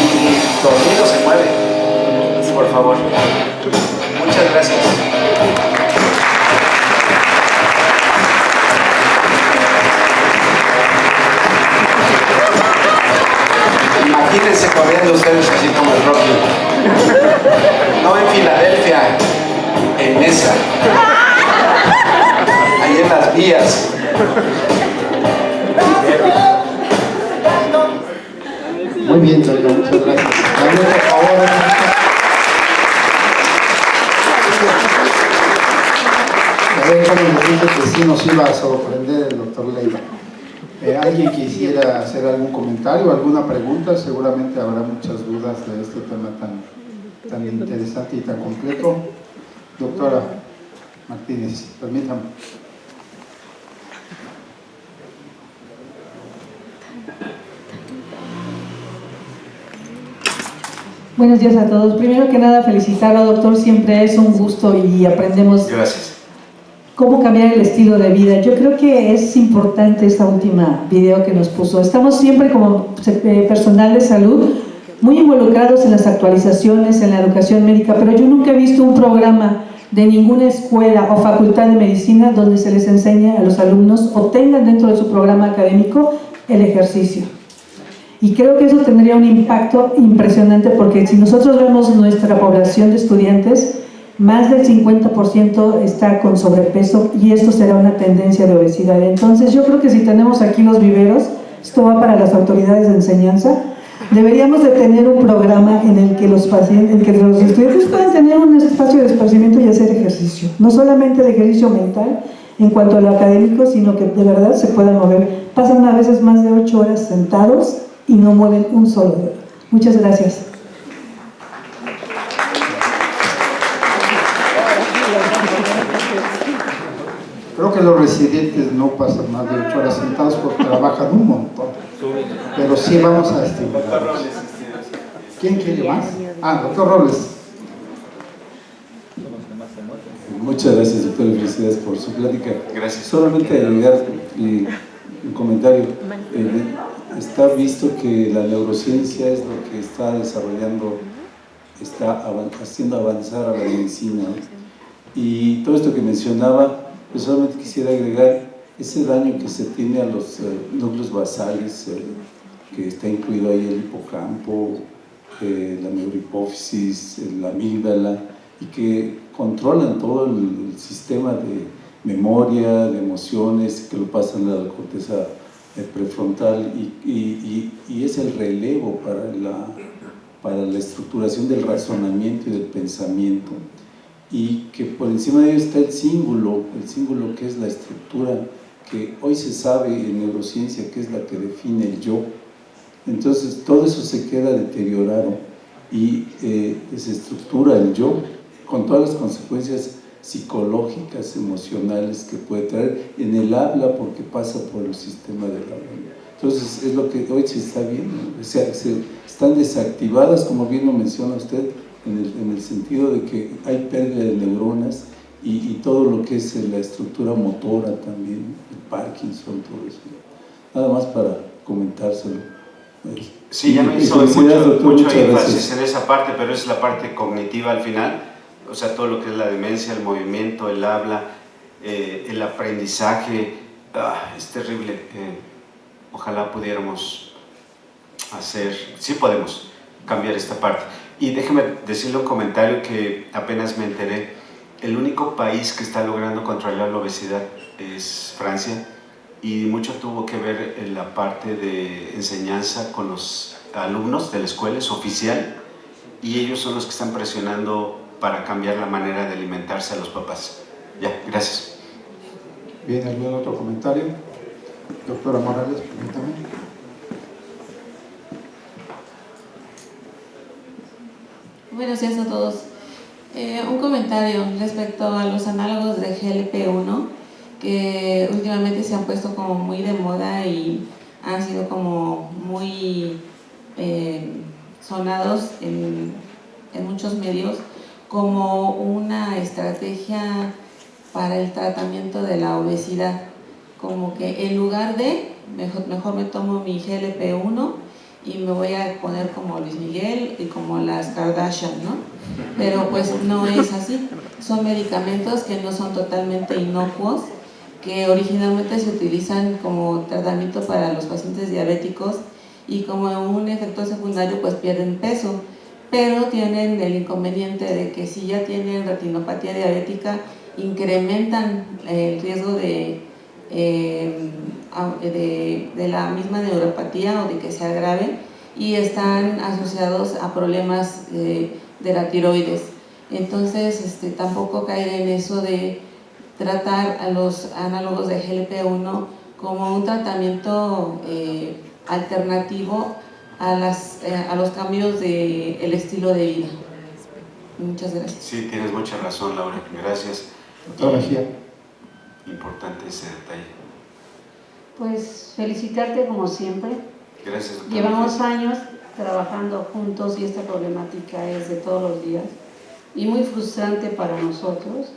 y dormido se mueve. Por favor. Muchas gracias. Imagínense corriendo ustedes así como el Rocky. No en Filadelfia, en Mesa. Ahí en las vías. Muy bien, Toño, muchas gracias. Dame, por favor. A ver cómo nos dice que sí nos iba a sorprender el doctor Leiva. ¿Alguien quisiera hacer algún comentario, alguna pregunta? Seguramente habrá muchas dudas de este tema tan interesante y tan completo. Doctora Martínez, permítame. Buenos días a todos. Primero que nada, felicitarlo, doctor. Siempre es un gusto y aprendemos. Gracias. Cómo cambiar el estilo de vida. Yo creo que es importante esta última video que nos puso. Estamos siempre como personal de salud muy involucrados en las actualizaciones, en la educación médica, pero yo nunca he visto un programa de ninguna escuela o facultad de medicina donde se les enseñe a los alumnos o tengan dentro de su programa académico el ejercicio. Y creo que eso tendría un impacto impresionante, porque si nosotros vemos nuestra población de estudiantes, más del 50% está con sobrepeso y esto será una tendencia de obesidad. Entonces yo creo que si tenemos aquí los viveros, esto va para las autoridades de enseñanza, deberíamos de tener un programa en el que los pacientes, en que los estudiantes puedan tener un espacio de esparcimiento y hacer ejercicio, no solamente de ejercicio mental en cuanto a lo académico, sino que de verdad se puedan mover. Pasan a veces más de 8 horas sentados y no mueven un solo dedo. Muchas gracias. Creo que los residentes no pasan más de 8 horas sentados porque trabajan un montón, pero sí vamos a estimularlos. ¿Quién quiere más? Doctor Robles. Muchas gracias, doctor, y felicidades por su plática. Gracias. Solamente agregar un comentario. Está visto que la neurociencia es lo que está desarrollando, está haciendo avanzar a la medicina. Y todo esto que mencionaba, pues solamente quisiera agregar ese daño que se tiene a los núcleos basales, que está incluido ahí el hipocampo, la neurohipófisis, la amígdala, y que controlan todo el sistema de memoria, de emociones, que lo pasan a la corteza prefrontal, y es el relevo para la estructuración del razonamiento y del pensamiento, y que por encima de ello está el símbolo que es la estructura, que hoy se sabe en neurociencia que es la que define el yo. Entonces todo eso se queda deteriorado y desestructura el yo, con todas las consecuencias psicológicas, emocionales que puede traer en el habla, porque pasa por el sistema del habla. Entonces es lo que hoy se está viendo, están desactivadas, como bien lo menciona usted, en el sentido de que hay pérdida de neuronas y todo lo que es la estructura motora también, el Parkinson, todo eso. Nada más para comentárselo. Sí, ya me hizo mucho énfasis en esa parte, pero es la parte cognitiva al final, o sea, todo lo que es la demencia, el movimiento, el habla, el aprendizaje, es terrible. Ojalá pudiéramos sí podemos cambiar esta parte. Y déjeme decirle un comentario que apenas me enteré. El único país que está logrando controlar la obesidad es Francia, y mucho tuvo que ver en la parte de enseñanza con los alumnos de la escuela, es oficial, y ellos son los que están presionando para cambiar la manera de alimentarse a los papás. Ya, gracias. Bien, ¿algún otro comentario? Doctora Morales, permítame. Buenos días a todos. Un comentario respecto a los análogos de GLP-1, que últimamente se han puesto como muy de moda y han sido como muy sonados en muchos medios como una estrategia para el tratamiento de la obesidad. Como que en lugar de, mejor me tomo mi GLP-1 y me voy a poner como Luis Miguel y como las Kardashian, ¿no? Pero pues no es así. Son medicamentos que no son totalmente inocuos, que originalmente se utilizan como tratamiento para los pacientes diabéticos y como un efecto secundario pues pierden peso, pero tienen el inconveniente de que si ya tienen retinopatía diabética incrementan el riesgo de la misma neuropatía o de que se agrave, y están asociados a problemas de la tiroides. Entonces tampoco caer en eso de tratar a los análogos de GLP-1 como un tratamiento alternativo a los cambios del estilo de vida. Muchas gracias. Sí, tienes mucha razón, Laura, gracias. Doctora Mejía. Importante ese detalle. Pues felicitarte como siempre. Gracias, doctora. Llevamos años trabajando juntos y esta problemática es de todos los días y muy frustrante para nosotros.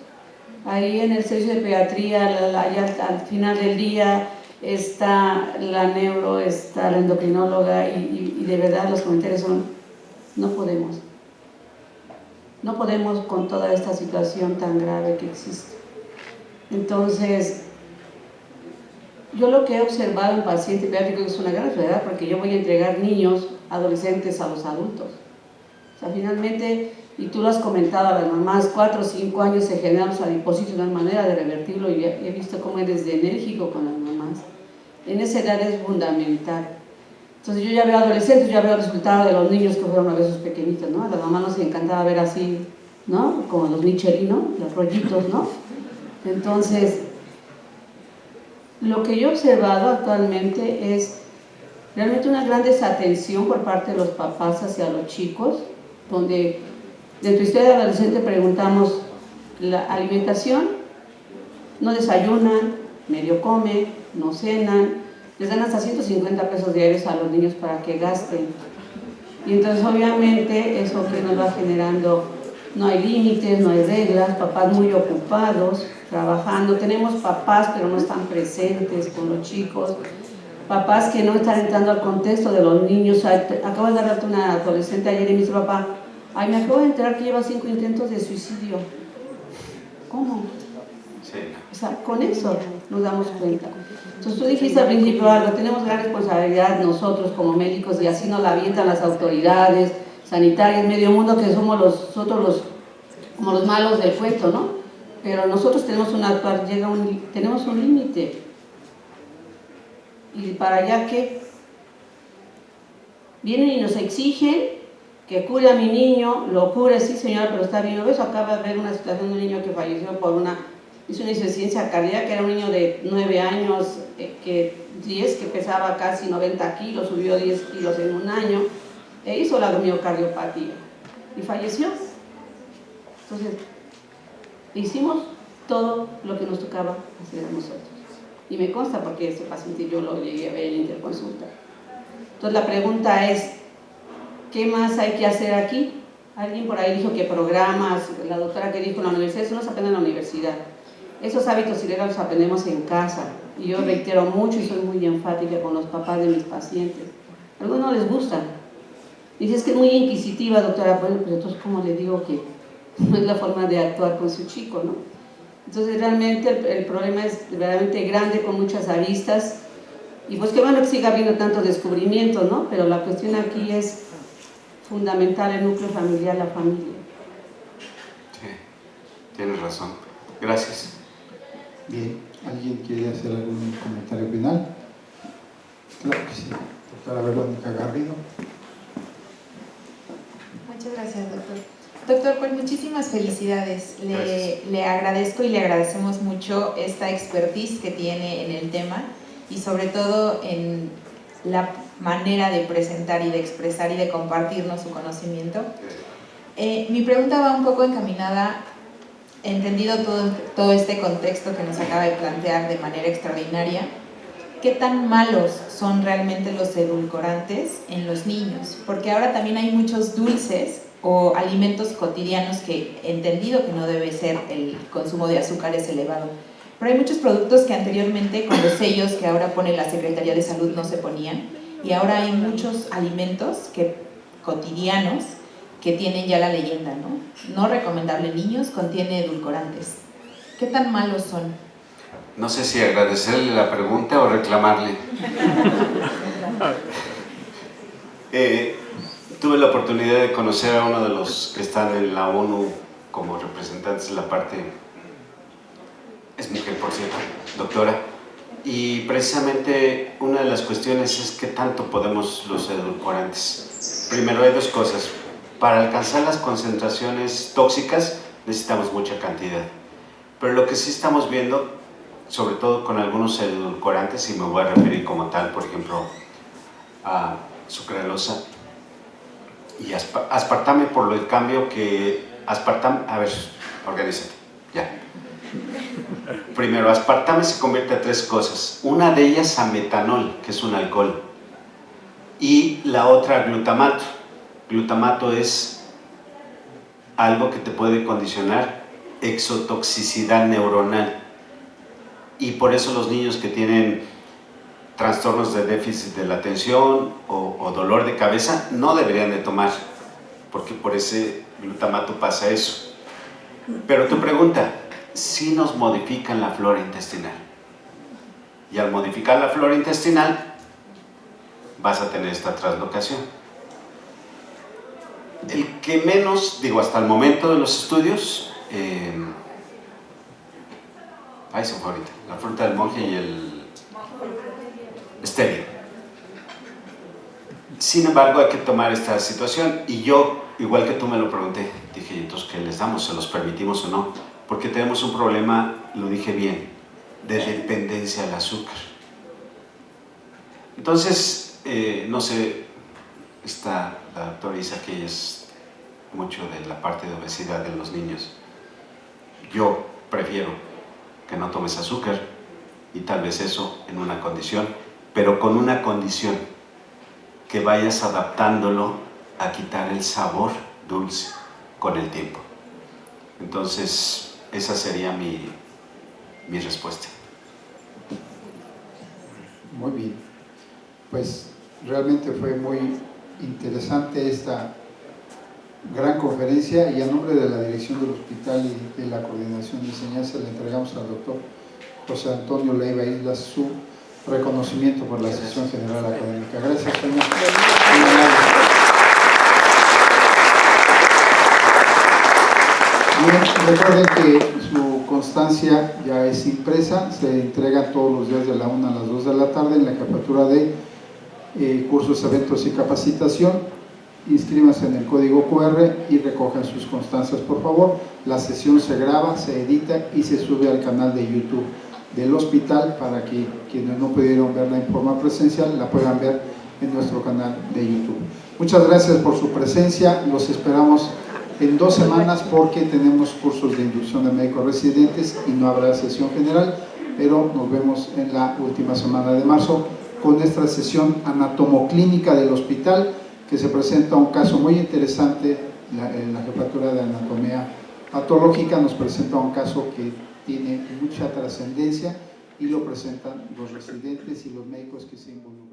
Ahí en el servicio de pediatría, al final del día está la neuro, está la endocrinóloga y de verdad los comentarios son No podemos. No podemos con toda esta situación tan grave que existe. Entonces, yo lo que he observado en paciente pediátrico es una gran enfermedad, porque yo voy a entregar niños, adolescentes a los adultos. O sea, finalmente, y tú lo has comentado a las mamás, 4 o 5 años se generan los adipocitos, no hay manera de revertirlo, y he visto cómo eres de enérgico con las mamás. En esa edad es fundamental. Entonces yo ya veo adolescentes, ya veo el resultado de los niños que fueron a veces pequeñitos, ¿no? A las mamás nos encantaba ver así, ¿no? Como los Michelin, ¿no? Los rollitos, ¿no? Entonces, lo que yo he observado actualmente es realmente una gran desatención por parte de los papás hacia los chicos, donde dentro de historia de adolescente preguntamos la alimentación, no desayunan, medio comen, no cenan, les dan hasta 150 pesos diarios a los niños para que gasten. Y entonces obviamente eso que nos va generando, no hay límites, no hay reglas, papás muy ocupados, trabajando, tenemos papás pero no están presentes con los chicos, papás que no están entrando al contexto de los niños. Acabo de darle a una adolescente ayer y me dice, papá, ay, me acabo de enterar que lleva 5 intentos de suicidio. ¿Cómo? Sí. O sea, con eso nos damos cuenta. Entonces tú dijiste al principio algo, tenemos gran responsabilidad nosotros como médicos, y así nos la avientan las autoridades sanitarias, medio mundo, que somos nosotros como los malos del cuento, ¿no? Pero nosotros tenemos tenemos un límite. Y para allá que vienen y nos exigen que cure a mi niño, lo cure, sí señora, pero está bien. Eso acaba de ver una situación de un niño que falleció hizo una insuficiencia cardíaca, que era un niño de 9 años, que pesaba casi 90 kilos, subió 10 kilos en un año, e hizo la miocardiopatía y falleció. Entonces, hicimos todo lo que nos tocaba hacer a nosotros. Y me consta porque ese paciente yo lo llegué a ver en interconsulta. Entonces la pregunta es, ¿qué más hay que hacer aquí? Alguien por ahí dijo que programas, la doctora que dijo en la universidad, eso no se aprende en la universidad. Esos hábitos ilegales los aprendemos en casa. Y yo reitero mucho y soy muy enfática con los papás de mis pacientes. A algunos no les gustan. Dice, es que es muy inquisitiva, doctora. Bueno, pues entonces, ¿cómo le digo que no es la forma de actuar con su chico, no? Entonces, realmente el problema es verdaderamente grande, con muchas aristas. Y pues qué bueno que siga habiendo tantos descubrimientos, ¿no? Pero la cuestión aquí es fundamental, el núcleo familiar, la familia. Sí, tienes razón. Gracias. Bien, ¿alguien quiere hacer algún comentario final? Claro que sí. Doctora Verónica Garrido. Muchas gracias, doctor. Doctor, pues muchísimas felicidades. Le agradezco y le agradecemos mucho esta expertise que tiene en el tema y sobre todo en la manera de presentar y de expresar y de compartirnos su conocimiento. Mi pregunta va un poco encaminada, entendido todo este contexto que nos acaba de plantear de manera extraordinaria, ¿qué tan malos son realmente los edulcorantes en los niños? Porque ahora también hay muchos dulces o alimentos cotidianos que, entendido que no debe ser el consumo de azúcares elevado, pero hay muchos productos que anteriormente con los sellos que ahora pone la Secretaría de Salud no se ponían, y ahora hay muchos alimentos cotidianos que tienen ya la leyenda, ¿no? No recomendable en niños, contiene edulcorantes. ¿Qué tan malos son? No sé si agradecerle la pregunta o reclamarle. Tuve la oportunidad de conocer a uno de los que están en la ONU como representantes de la parte, es mujer por cierto, doctora, y precisamente una de las cuestiones es qué tanto podemos los edulcorantes. Primero hay dos cosas. Para alcanzar las concentraciones tóxicas necesitamos mucha cantidad, pero lo que sí estamos viendo, sobre todo con algunos edulcorantes, y me voy a referir como tal, por ejemplo, a sucralosa y aspartame, por el cambio que aspartame, a ver, organízate, ya. Primero, aspartame se convierte a tres cosas, una de ellas a metanol, que es un alcohol, y la otra glutamato. Glutamato es algo que te puede condicionar exotoxicidad neuronal, y por eso los niños que tienen trastornos de déficit de la atención o dolor de cabeza no deberían de tomar porque por ese glutamato pasa eso. Pero tu pregunta, sí nos modifican la flora intestinal. Y al modificar la flora intestinal, vas a tener esta translocación. El que menos, digo, hasta el momento de los estudios, ahí se fue ahorita, la fruta del monje y el stevia. Sin embargo, hay que tomar esta situación, y yo, igual que tú me lo pregunté, dije, entonces, ¿qué les damos? ¿Se los permitimos o no? Porque tenemos un problema, lo dije bien, de dependencia al azúcar. Entonces, no sé, la doctora Isa, que ella es mucho de la parte de obesidad de los niños. Yo prefiero que no tomes azúcar, y tal vez eso en una condición, pero con una condición, que vayas adaptándolo a quitar el sabor dulce con el tiempo. Entonces, esa sería mi respuesta. Muy bien, pues realmente fue muy interesante esta gran conferencia, y a nombre de la dirección del hospital y de la coordinación de enseñanza le entregamos al doctor José Antonio Leiva Islas su reconocimiento por la sesión general académica. Gracias, señor. Bien, recuerden que su constancia ya es impresa, se entrega todos los días de la 1 a las 2 de la tarde en la jefatura de cursos, eventos y capacitación. Inscríbanse en el código QR y recojan sus constancias, por favor. La sesión se graba, se edita y se sube al canal de YouTube del hospital, para que quienes no pudieron verla en forma presencial la puedan ver en nuestro canal de YouTube. Muchas gracias por su presencia. Los esperamos en 2 semanas, porque tenemos cursos de inducción de médicos residentes y no habrá sesión general, pero nos vemos en la última semana de marzo con nuestra sesión anatomoclínica del hospital, que se presenta un caso muy interesante. En la jefatura de anatomía patológica nos presenta un caso que tiene mucha trascendencia, y lo presentan los residentes y los médicos que se involucran.